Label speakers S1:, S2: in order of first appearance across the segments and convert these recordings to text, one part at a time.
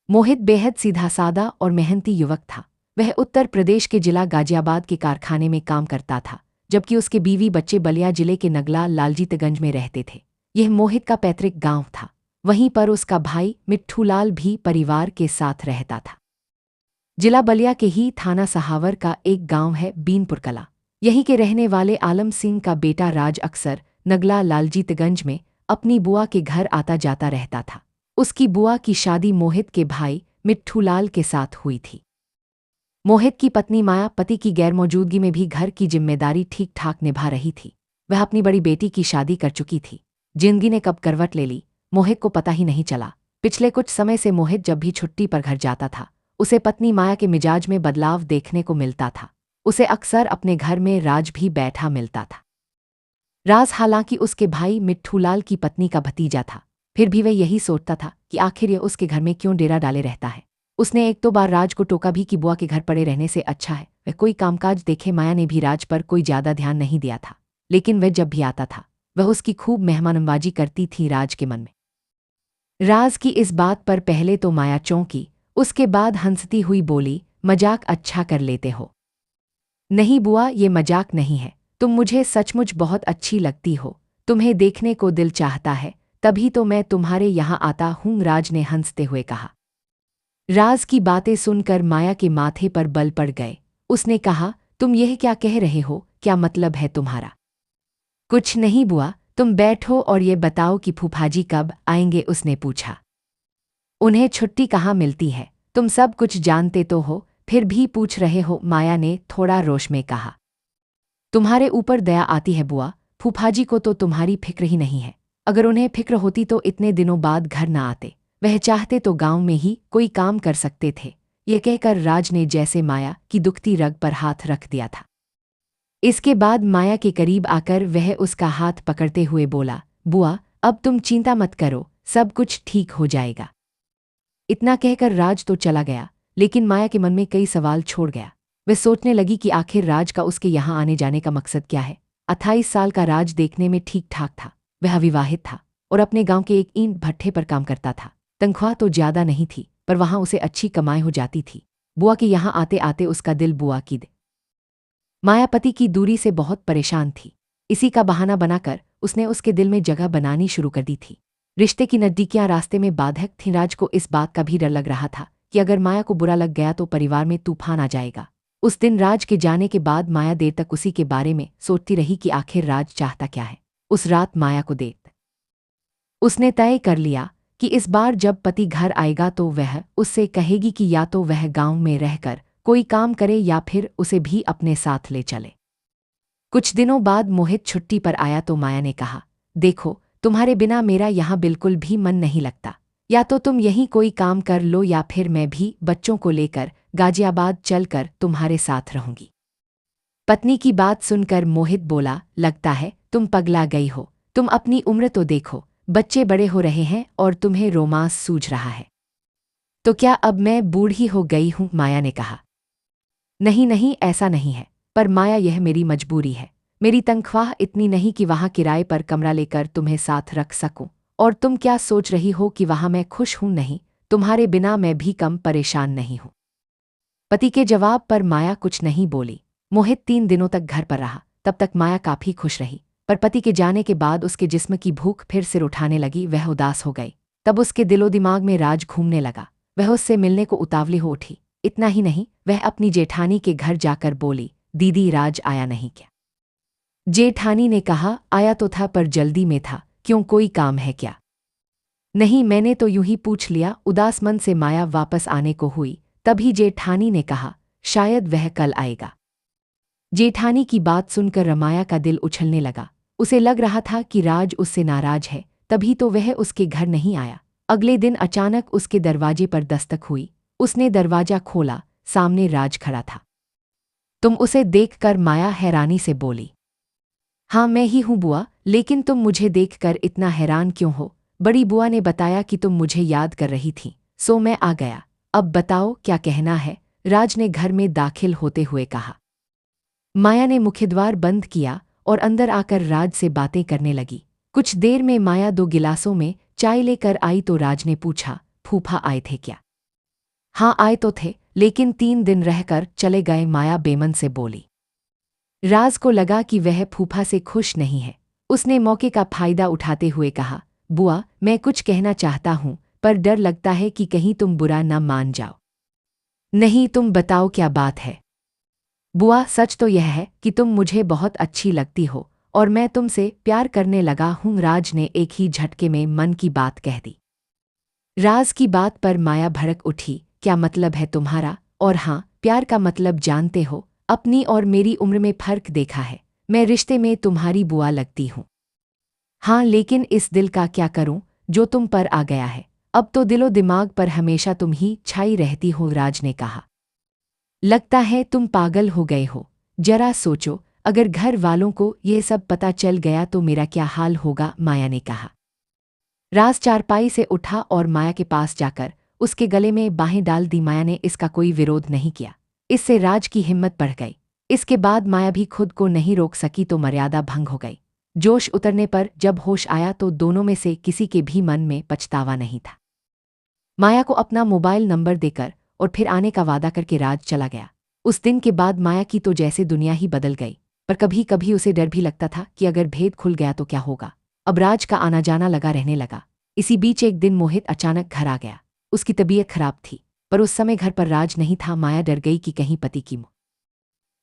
S1: मोहित बेहद सीधा सादा और मेहनती युवक था। वह उत्तर प्रदेश के जिला गाजियाबाद के कारखाने में काम करता था, जबकि उसके बीवी बच्चे बलिया जिले के नगला लालजीतगंज में रहते थे। यह मोहित का पैतृक गांव था। वहीं पर उसका भाई मिट्ठूलाल भी परिवार के साथ रहता था। जिला बलिया के ही थाना सहावर का एक गांव है बीनपुर कला। यहीं के रहने वाले आलम सिंह का बेटा राज अक्सर नगला लालजीतगंज में अपनी बुआ के घर आता जाता रहता था। उसकी बुआ की शादी मोहित के भाई मिट्ठूलाल के साथ हुई थी। मोहित की पत्नी माया पति की गैरमौजूदगी में भी घर की जिम्मेदारी ठीक ठाक निभा रही थी। वह अपनी बड़ी बेटी की शादी कर चुकी थी। जिंदगी ने कब करवट ले ली, मोहित को पता ही नहीं चला। पिछले कुछ समय से मोहित जब भी छुट्टी पर घर जाता था, उसे पत्नी माया के मिजाज में बदलाव देखने को मिलता था। उसे अक्सर अपने घर में राज भी बैठा मिलता था। राज हालांकि उसके भाई मिट्ठूलाल की पत्नी का भतीजा था, फिर भी वह यही सोचता था कि आखिर यह उसके घर में क्यों डेरा डाले रहता है। उसने एक दो बार राज को टोका भी कि बुआ के घर पड़े रहने से अच्छा है वह कोई कामकाज देखे। माया ने भी राज पर कोई ज्यादा ध्यान नहीं दिया था, लेकिन वह जब भी आता था वह उसकी खूब मेहमाननवाजी करती थी राज के मन में। राज की इस बात पर पहले तो माया चौंकी, उसके बाद हंसती हुई बोली, मजाक अच्छा कर लेते हो। नहीं बुआ, ये मजाक नहीं है, तुम मुझे सचमुच बहुत अच्छी लगती हो। तुम्हें देखने को दिल चाहता है, तभी तो मैं तुम्हारे यहाँ आता हूँ, राज ने हंसते हुए कहा। राज की बातें सुनकर माया के माथे पर बल पड़ गए। उसने कहा, तुम यह क्या कह रहे हो, क्या मतलब है तुम्हारा? कुछ नहीं बुआ, तुम बैठो और ये बताओ कि फूफाजी कब आएंगे, उसने पूछा। उन्हें छुट्टी कहाँ मिलती है, तुम सब कुछ जानते तो हो, फिर भी पूछ रहे हो, माया ने थोड़ा रोष में कहा। तुम्हारे ऊपर दया आती है बुआ, फूफाजी को तो तुम्हारी फिक्र ही नहीं है। अगर उन्हें फिक्र होती तो इतने दिनों बाद घर न आते। वह चाहते तो गांव में ही कोई काम कर सकते थे। ये कहकर राज ने जैसे माया की दुखती रग पर हाथ रख दिया था। इसके बाद माया के करीब आकर वह उसका हाथ पकड़ते हुए बोला, बुआ अब तुम चिंता मत करो, सब कुछ ठीक हो जाएगा। इतना कहकर राज तो चला गया, लेकिन माया के मन में कई सवाल छोड़ गया। वह सोचने लगी कि आखिर राज का उसके यहाँ आने जाने का मकसद क्या है। 28 साल का राज देखने में ठीक ठाक था। वह अविवाहित था और अपने गांव के एक ईंट भट्ठे पर काम करता था। तनख्वाह तो ज्यादा नहीं थी, पर वहां उसे अच्छी कमाई हो जाती थी। बुआ के यहाँ आते आते उसका दिल बुआ की मायापति की दूरी से बहुत परेशान थी। इसी का बहाना बनाकर उसने उसके दिल में जगह बनानी शुरू कर दी थी। रिश्ते की नज़दीकियां रास्ते में बाधक थीं। राज को इस बात का भी डर लग रहा था कि अगर माया को बुरा लग गया तो परिवार में तूफान आ जाएगा। उस दिन राज के जाने के बाद माया देर तक उसी के बारे में सोचती रही कि आखिर राज चाहता क्या है। उस रात माया को देख उसने तय कर लिया कि इस बार जब पति घर आएगा तो वह उससे कहेगी कि या तो वह गांव में रहकर कोई काम करे या फिर उसे भी अपने साथ ले चले। कुछ दिनों बाद मोहित छुट्टी पर आया तो माया ने कहा, देखो तुम्हारे बिना मेरा यहाँ बिल्कुल भी मन नहीं लगता। या तो तुम यहीं कोई काम कर लो या फिर मैं भी बच्चों को लेकर गाजियाबाद चलकर तुम्हारे साथ रहूंगी। पत्नी की बात सुनकर मोहित बोला, लगता है तुम पगला गई हो। तुम अपनी उम्र तो देखो, बच्चे बड़े हो रहे हैं और तुम्हें रोमांस सूझ रहा है। तो क्या अब मैं बूढ़ी हो गई हूं? माया ने कहा। नहीं नहीं, ऐसा नहीं है, पर माया यह मेरी मजबूरी है। मेरी तनख्वाह इतनी नहीं कि वहां किराए पर कमरा लेकर तुम्हें साथ रख सकूं। और तुम क्या सोच रही हो कि वहां मैं खुश हूं? नहीं, तुम्हारे बिना मैं भी कम परेशान नहीं हूं। पति के जवाब पर माया कुछ नहीं बोली। मोहित 3 दिनों तक घर पर रहा। तब तक माया काफी खुश रही, पर पति के जाने के बाद उसके जिस्म की भूख फिर सिर उठाने लगी। वह उदास हो गई। तब उसके दिलो दिमाग में राज घूमने लगा। वह उससे मिलने को उतावली हो उठी। इतना ही नहीं, वह अपनी जेठानी के घर जाकर बोली, दीदी राज आया नहीं क्या? जेठानी ने कहा, आया तो था पर जल्दी में था। क्यों, कोई काम है क्या? नहीं, मैंने तो यूं ही पूछ लिया। उदास मन से माया वापस आने को हुई, तभी जेठानी ने कहा, शायद वह कल आएगा। जेठानी की बात सुनकर माया का दिल उछलने लगा। उसे लग रहा था कि राज उससे नाराज है, तभी तो वह उसके घर नहीं आया। अगले दिन अचानक उसके दरवाजे पर दस्तक हुई। उसने दरवाजा खोला, सामने राज खड़ा था। तुम उसे देखकर माया हैरानी से बोली, हाँ मैं ही हूँ बुआ, लेकिन तुम मुझे देखकर इतना हैरान क्यों हो? बड़ी बुआ ने बताया कि तुम मुझे याद कर रही थी, सो मैं आ गया। अब बताओ क्या कहना है? राज ने घर में दाखिल होते हुए कहा। माया ने मुख्यद्वार बंद किया और अंदर आकर राज से बातें करने लगी। कुछ देर में माया 2 गिलासों में चाय लेकर आई तो राज ने पूछा, फूफा आए थे क्या? हाँ आए तो थे, लेकिन 3 दिन रहकर चले गए, माया बेमन से बोली। राज को लगा कि वह फूफा से खुश नहीं है। उसने मौके का फायदा उठाते हुए कहा, बुआ मैं कुछ कहना चाहता हूँ, पर डर लगता है कि कहीं तुम बुरा न मान जाओ। नहीं तुम बताओ क्या बात है। बुआ सच तो यह है कि तुम मुझे बहुत अच्छी लगती हो और मैं तुमसे प्यार करने लगा हूँ। राज ने एक ही झटके में मन की बात कह दी। राज की बात पर माया भड़क उठी, क्या मतलब है तुम्हारा? और हाँ, प्यार का मतलब जानते हो? अपनी और मेरी उम्र में फर्क देखा है। मैं रिश्ते में तुम्हारी बुआ लगती हूँ। हाँ लेकिन इस दिल का क्या करूं जो तुम पर आ गया है। अब तो दिलो दिमाग पर हमेशा तुम ही छाई रहती हो। राज ने कहा, लगता है तुम पागल हो गए हो। जरा सोचो, अगर घर वालों को ये सब पता चल गया तो मेरा क्या हाल होगा। माया ने कहा। राज चारपाई से उठा और माया के पास जाकर उसके गले में बाहें डाल दी। माया ने इसका कोई विरोध नहीं किया। इससे राज की हिम्मत बढ़ गई। इसके बाद माया भी खुद को नहीं रोक सकी तो मर्यादा भंग हो गई। जोश उतरने पर जब होश आया तो दोनों में से किसी के भी मन में पछतावा नहीं था। माया को अपना मोबाइल नंबर देकर और फिर आने का वादा करके राज चला गया। उस दिन के बाद माया की तो जैसे दुनिया ही बदल गई, पर कभी कभी उसे डर भी लगता था कि अगर भेद खुल गया तो क्या होगा। अब राज का आना जाना लगा रहने लगा। इसी बीच एक दिन मोहित अचानक घर आ गया। उसकी तबीयत खराब थी, पर उस समय घर पर राज नहीं था। माया डर गई कि कहीं पति की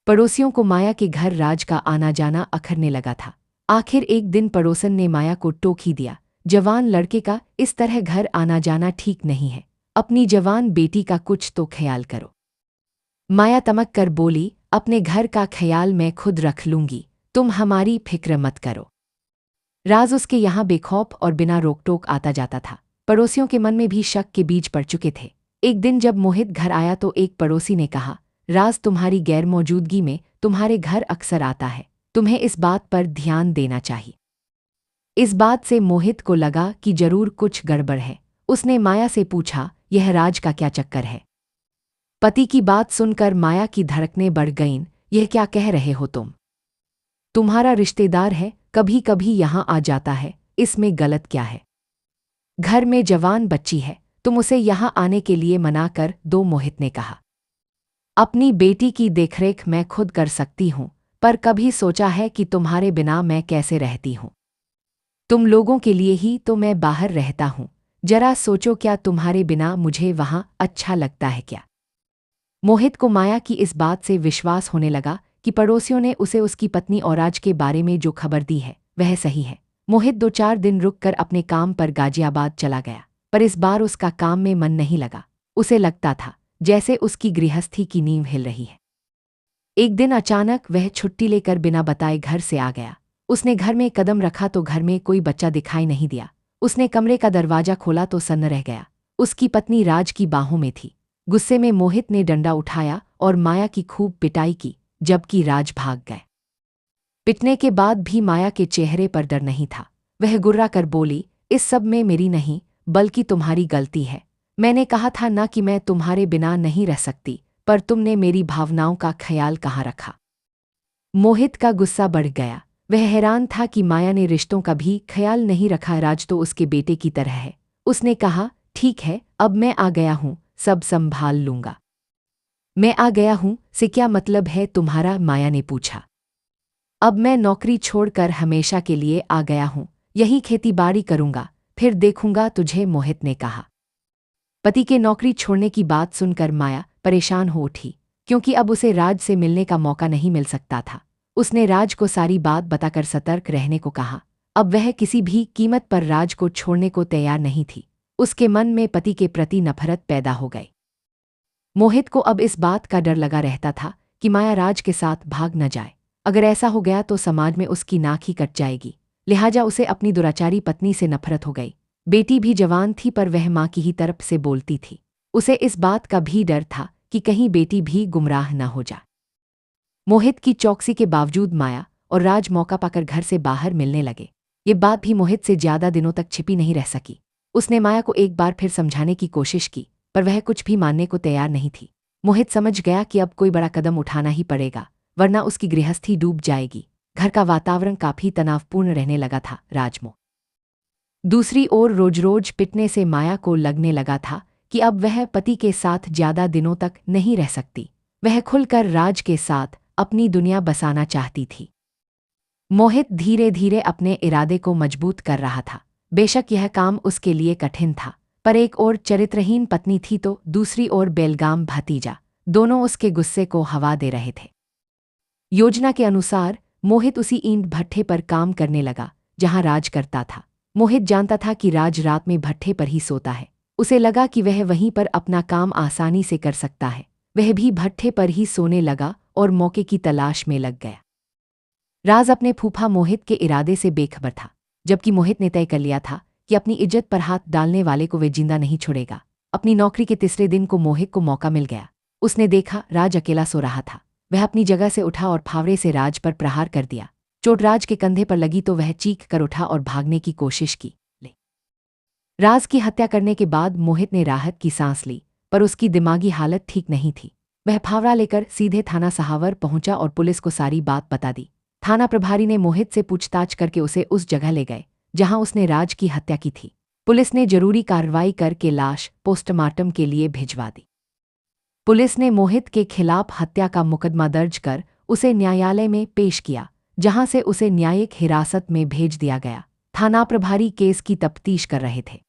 S1: पड़ोसियों को माया के घर राज का आना जाना अखरने लगा था। आखिर एक दिन पड़ोसन ने माया को टोक ही दिया, जवान लड़के का इस तरह घर आना जाना ठीक नहीं है। अपनी जवान बेटी का कुछ तो ख्याल करो। माया तमक कर बोली, अपने घर का ख्याल मैं खुद रख लूंगी, तुम हमारी फिक्र मत करो। राज उसके यहाँ बेखौफ और बिना रोकटोक आता जाता था। पड़ोसियों के मन में भी शक के बीज पड़ चुके थे। एक दिन जब मोहित घर आया तो एक पड़ोसी ने कहा, राज तुम्हारी गैर मौजूदगी में तुम्हारे घर अक्सर आता है, तुम्हें इस बात पर ध्यान देना चाहिए। इस बात से मोहित को लगा कि जरूर कुछ गड़बड़ है। उसने माया से पूछा, यह राज का क्या चक्कर है? पति की बात सुनकर माया की धड़कनें बढ़ गईं। यह क्या कह रहे हो तुम? तुम्हारा रिश्तेदार है, कभी कभी यहाँ आ जाता है, इसमें गलत क्या है? घर में जवान बच्ची है, तुम उसे यहाँ आने के लिए मना कर दो। मोहित ने कहा, अपनी बेटी की देखरेख मैं खुद कर सकती हूँ, पर कभी सोचा है कि तुम्हारे बिना मैं कैसे रहती हूँ? तुम लोगों के लिए ही तो मैं बाहर रहता हूँ। जरा सोचो, क्या तुम्हारे बिना मुझे वहाँ अच्छा लगता है क्या? मोहित को माया की इस बात से विश्वास होने लगा कि पड़ोसियों ने उसे उसकी पत्नी और राज के बारे में जो खबर दी है वह सही है। मोहित 2-4 दिन रुककर अपने काम पर गाजियाबाद चला गया, पर इस बार उसका काम में मन नहीं लगा। उसे लगता था जैसे उसकी गृहस्थी की नींव हिल रही है। एक दिन अचानक वह छुट्टी लेकर बिना बताए घर से आ गया। उसने घर में कदम रखा तो घर में कोई बच्चा दिखाई नहीं दिया। उसने कमरे का दरवाजा खोला तो सन्न रह गया। उसकी पत्नी राज की बाहों में थी। गुस्से में मोहित ने डंडा उठाया और माया की खूब पिटाई की, जबकि राज भाग गए। पिटने के बाद भी माया के चेहरे पर डर नहीं था। वह गुर्रा कर बोली, इस सब में मेरी नहीं बल्कि तुम्हारी गलती है। मैंने कहा था ना कि मैं तुम्हारे बिना नहीं रह सकती, पर तुमने मेरी भावनाओं का ख्याल कहाँ रखा? मोहित का गुस्सा बढ़ गया। वह हैरान था कि माया ने रिश्तों का भी ख्याल नहीं रखा। राज तो उसके बेटे की तरह है। उसने कहा, ठीक है, अब मैं आ गया हूँ, सब संभाल लूंगा। मैं आ गया हूँ से क्या मतलब है तुम्हारा? माया ने पूछा। अब मैं नौकरी छोड़कर हमेशा के लिए आ गया हूँ, यही खेतीबाड़ी करूंगा, फिर देखूंगा तुझे। मोहित ने कहा। पति के नौकरी छोड़ने की बात सुनकर माया परेशान हो उठी, क्योंकि अब उसे राज से मिलने का मौका नहीं मिल सकता था। उसने राज को सारी बात बताकर सतर्क रहने को कहा। अब वह किसी भी कीमत पर राज को छोड़ने को तैयार नहीं थी। उसके मन में पति के प्रति नफरत पैदा हो गई। मोहित को अब इस बात का डर लगा रहता था कि माया राज के साथ भाग न जाए। अगर ऐसा हो गया तो समाज में उसकी नाक ही कट जाएगी। लिहाजा उसे अपनी दुराचारी पत्नी से नफरत हो गई। बेटी भी जवान थी, पर वह माँ की ही तरफ से बोलती थी। उसे इस बात का भी डर था कि कहीं बेटी भी गुमराह न हो जाए। मोहित की चौकसी के बावजूद माया और राज मौका पाकर घर से बाहर मिलने लगे। ये बात भी मोहित से ज्यादा दिनों तक छिपी नहीं रह सकी। उसने माया को एक बार फिर समझाने की कोशिश की, पर वह कुछ भी मानने को तैयार नहीं थी। मोहित समझ गया कि अब कोई बड़ा कदम उठाना ही पड़ेगा, वरना उसकी गृहस्थी डूब जाएगी। घर का वातावरण काफी तनावपूर्ण रहने लगा था। राजमो दूसरी ओर रोज रोज पिटने से माया को लगने लगा था कि अब वह पति के साथ ज्यादा दिनों तक नहीं रह सकती। वह खुलकर राज के साथ अपनी दुनिया बसाना चाहती थी। मोहित धीरे धीरे अपने इरादे को मजबूत कर रहा था। बेशक यह काम उसके लिए कठिन था, पर एक ओर चरित्रहीन पत्नी थी तो दूसरी ओर बेलगाम भतीजा, दोनों उसके गुस्से को हवा दे रहे थे। योजना के अनुसार मोहित उसी ईंट भट्ठे पर काम करने लगा जहां राज करता था। मोहित जानता था कि राज रात में भट्ठे पर ही सोता है। उसे लगा कि वह वहीं पर अपना काम आसानी से कर सकता है। वह भी भट्ठे पर ही सोने लगा और मौके की तलाश में लग गया। राज अपने फूफा मोहित के इरादे से बेखबर था, जबकि मोहित ने तय कर लिया था कि अपनी इज्जत पर हाथ डालने वाले को वे जिंदा नहीं छोड़ेगा। अपनी नौकरी के तीसरे दिन को मोहित को मौका मिल गया। उसने देखा राज अकेला सो रहा था। वह अपनी जगह से उठा और फावड़े से राज पर प्रहार कर दिया। चोट राज के कंधे पर लगी तो वह चीख कर उठा और भागने की कोशिश की। राज की हत्या करने के बाद मोहित ने राहत की सांस ली, पर उसकी दिमागी हालत ठीक नहीं थी। वह फावड़ा लेकर सीधे थाना सहावर पहुंचा और पुलिस को सारी बात बता दी। थाना प्रभारी ने मोहित से पूछताछ करके उसे उस जगह ले गए जहां उसने राज की हत्या की थी। पुलिस ने जरूरी कार्रवाई करके लाश पोस्टमार्टम के लिए भिजवा दी। पुलिस ने मोहित के खिलाफ हत्या का मुकदमा दर्ज कर उसे न्यायालय में पेश किया, जहां से उसे न्यायिक हिरासत में भेज दिया गया। थाना प्रभारी केस की तफ्तीश कर रहे थे।